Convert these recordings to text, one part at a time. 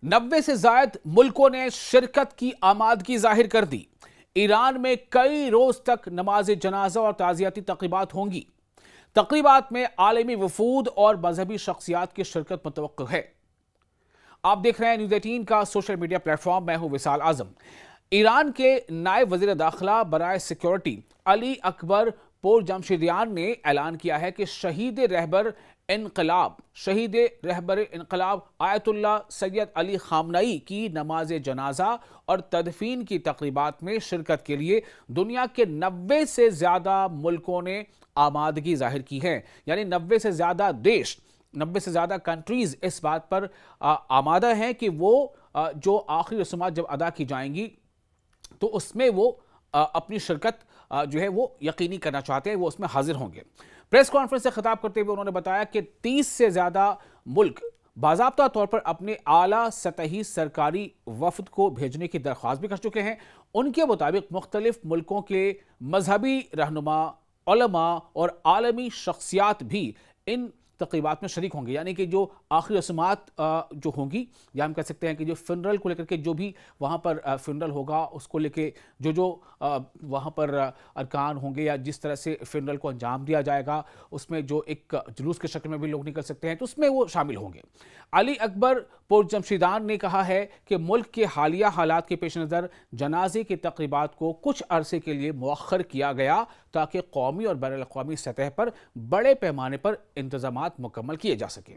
90 سے زائد ملکوں نے شرکت کی آمادگی ظاہر کر دی۔ ایران میں کئی روز تک نماز جنازہ اور تعزیتی تقریبات ہوں گی۔ تقریبات میں عالمی وفود اور مذہبی شخصیات کی شرکت متوقع ہے۔ آپ دیکھ رہے ہیں نیوز 18 کا سوشل میڈیا پلیٹ فارم، میں ہوں وصال اعظم۔ ایران کے نائب وزیر داخلہ برائے سیکیورٹی علی اکبر پور جمشیدیان نے اعلان کیا ہے کہ شہید رہبر انقلاب آیت اللہ سید علی خامنئی کی نماز جنازہ اور تدفین کی تقریبات میں شرکت کے لیے دنیا کے 90 سے زیادہ ملکوں نے آمادگی ظاہر کی ہے۔ یعنی 90 سے زیادہ دیش، 90 سے زیادہ کنٹریز اس بات پر آمادہ ہیں کہ وہ جو آخری رسومات جب ادا کی جائیں گی تو اس میں وہ اپنی شرکت جو ہے وہ یقینی کرنا چاہتے ہیں، وہ اس میں حاضر ہوں گے۔ پریس کانفرنس سے خطاب کرتے ہوئے انہوں نے بتایا کہ 30 سے زیادہ ملک باضابطہ طور پر اپنے اعلیٰ سطحی سرکاری وفد کو بھیجنے کی درخواست بھی کر چکے ہیں۔ ان کے مطابق مختلف ملکوں کے مذہبی رہنما، علماء اور عالمی شخصیات بھی ان تقریبات میں شریک ہوں گے۔ یعنی کہ جو آخری رسومات جو ہوں گی، یا ہم کہہ سکتے ہیں کہ جو فنرل کو لے کر کے جو بھی وہاں پر فنرل ہوگا، اس کو لے کے جو وہاں پر ارکان ہوں گے یا جس طرح سے فنرل کو انجام دیا جائے گا، اس میں جو ایک جلوس کے شکل میں بھی لوگ نکل سکتے ہیں، تو اس میں وہ شامل ہوں گے۔ علی اکبر پور جمشیدان نے کہا ہے کہ ملک کے حالیہ حالات کے پیش نظر جنازے کی تقریبات کو کچھ عرصے کے لیے مؤخر کیا گیا تاکہ قومی اور بین الاقوامی سطح پر بڑے پیمانے پر انتظامات مکمل کیے جا سکیں۔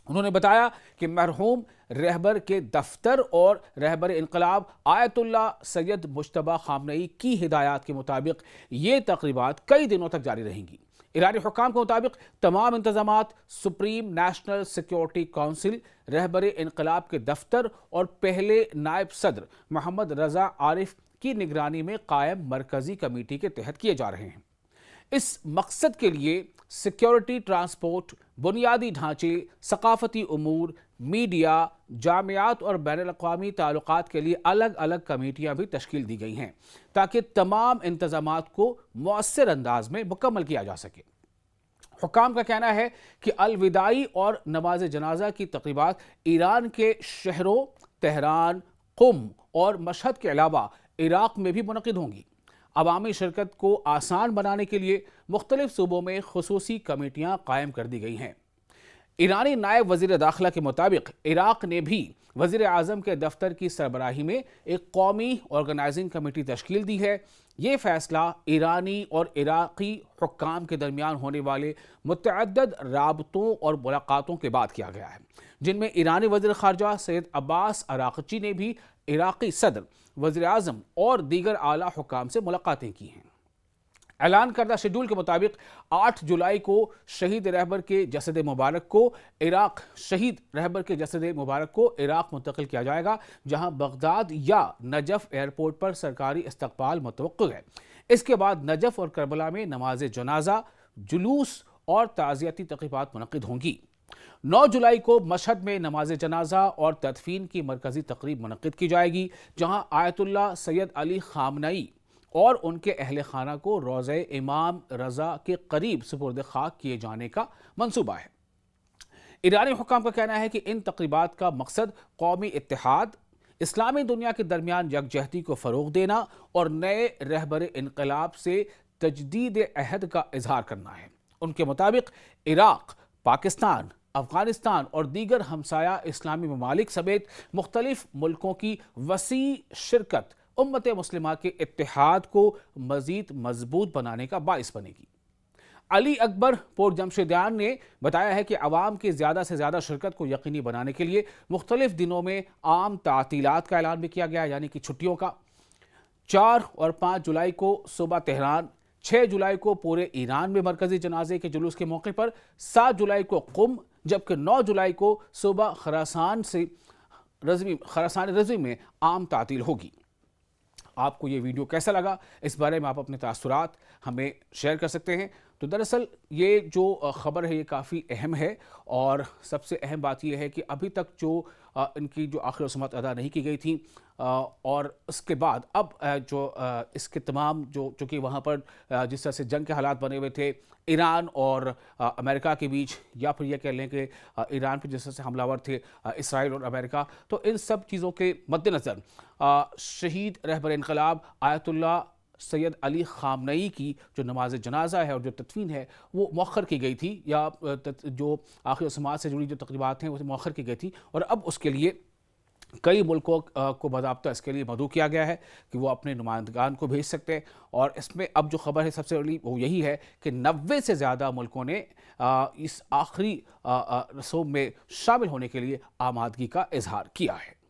انہوں نے بتایا کہ مرحوم رہبر کے دفتر اور رہبر انقلاب آیت اللہ سید مجتبی خامنئی کی ہدایات کے مطابق یہ تقریبات کئی دنوں تک جاری رہیں گی۔ ایرانی حکام کے مطابق تمام انتظامات سپریم نیشنل سیکیورٹی کونسل، رہبر انقلاب کے دفتر اور پہلے نائب صدر محمد رضا عارف کی نگرانی میں قائم مرکزی کمیٹی کے تحت کیے جا رہے ہیں۔ اس مقصد کے لیے سیکیورٹی، ٹرانسپورٹ، بنیادی ڈھانچے، ثقافتی امور، میڈیا، جامعات اور بین الاقوامی تعلقات کے لیے الگ الگ کمیٹیاں بھی تشکیل دی گئی ہیں تاکہ تمام انتظامات کو مؤثر انداز میں مکمل کیا جا سکے۔ حکام کا کہنا ہے کہ الوداعی اور نماز جنازہ کی تقریبات ایران کے شہروں تہران، قم اور مشہد کے علاوہ عراق میں بھی منعقد ہوں گی۔ عوامی شرکت کو آسان بنانے کے لیے مختلف صوبوں میں خصوصی کمیٹیاں قائم کر دی گئی ہیں۔ ایرانی نائب وزیر داخلہ کے مطابق عراق نے بھی وزیر اعظم کے دفتر کی سربراہی میں ایک قومی آرگنائزنگ کمیٹی تشکیل دی ہے۔ یہ فیصلہ ایرانی اور عراقی حکام کے درمیان ہونے والے متعدد رابطوں اور ملاقاتوں کے بعد کیا گیا ہے، جن میں ایرانی وزیر خارجہ سید عباس عراقچی نے بھی عراقی صدر، وزیر اعظم اور دیگر اعلیٰ حکام سے ملاقاتیں کی ہیں۔ اعلان کردہ شیڈول کے مطابق 8 جولائی کو شہید رہبر کے جسد مبارک کو عراق منتقل کیا جائے گا، جہاں بغداد یا نجف ایئرپورٹ پر سرکاری استقبال متوقع ہے۔ اس کے بعد نجف اور کربلا میں نماز جنازہ، جلوس اور تعزیتی تقریبات منعقد ہوں گی۔ 9 جولائی کو مشہد میں نماز جنازہ اور تدفین کی مرکزی تقریب منعقد کی جائے گی، جہاں آیت اللہ سید علی خامنئی اور ان کے اہل خانہ کو روضہ امام رضا کے قریب سپرد خاک کیے جانے کا منصوبہ ہے۔ ایرانی حکام کا کہنا ہے کہ ان تقریبات کا مقصد قومی اتحاد، اسلامی دنیا کے درمیان یکجہتی کو فروغ دینا اور نئے رہبر انقلاب سے تجدید عہد کا اظہار کرنا ہے۔ ان کے مطابق عراق، پاکستان، افغانستان اور دیگر ہمسایہ اسلامی ممالک سمیت مختلف ملکوں کی وسیع شرکت امت مسلمہ کے اتحاد کو مزید مضبوط بنانے کا باعث بنے گی۔ علی اکبر پور جمشیدیان نے بتایا ہے کہ عوام کی زیادہ سے زیادہ شرکت کو یقینی بنانے کے لیے مختلف دنوں میں عام تعطیلات کا اعلان بھی کیا گیا، یعنی کہ چھٹیوں کا۔ 4 اور 5 جولائی کو صوبہ تہران، 6 جولائی کو پورے ایران میں مرکزی جنازے کے جلوس کے موقع پر، 7 جولائی کو قم، جبکہ 9 جولائی کو صوبہ خراسان رضوی میں عام تعطیل ہوگی۔ آپ کو یہ ویڈیو کیسا لگا؟ اس بارے میں آپ اپنے تاثرات ہمیں شیئر کر سکتے ہیں۔ تو دراصل یہ جو خبر ہے یہ کافی اہم ہے، اور سب سے اہم بات یہ ہے کہ ابھی تک جو ان کی جو آخری رسومات ادا نہیں کی گئی تھیں، اور اس کے بعد اب جو اس کے تمام جو چونکہ وہاں پر جس طرح سے جنگ کے حالات بنے ہوئے تھے ایران اور امریکہ کے بیچ، یا پھر یہ کہہ لیں کہ ایران پہ جس طرح سے حملہ آور تھے اسرائیل اور امریکہ، تو ان سب چیزوں کے مد نظر شہید رہبر انقلاب آیت اللہ سید علی خامنئی کی جو نماز جنازہ ہے اور جو تدفین ہے وہ مؤخر کی گئی تھی، یا جو آخری رسومات سے جڑی جو تقریبات ہیں وہ مؤخر کی گئی تھی، اور اب اس کے لیے کئی ملکوں کو باضابطہ اس کے لیے مدعو کیا گیا ہے کہ وہ اپنے نمائندگان کو بھیج سکتے ہیں۔ اور اس میں اب جو خبر ہے سب سے بڑی وہ یہی ہے کہ 90 سے زیادہ ملکوں نے اس آخری رسوم میں شامل ہونے کے لیے آمادگی کا اظہار کیا ہے۔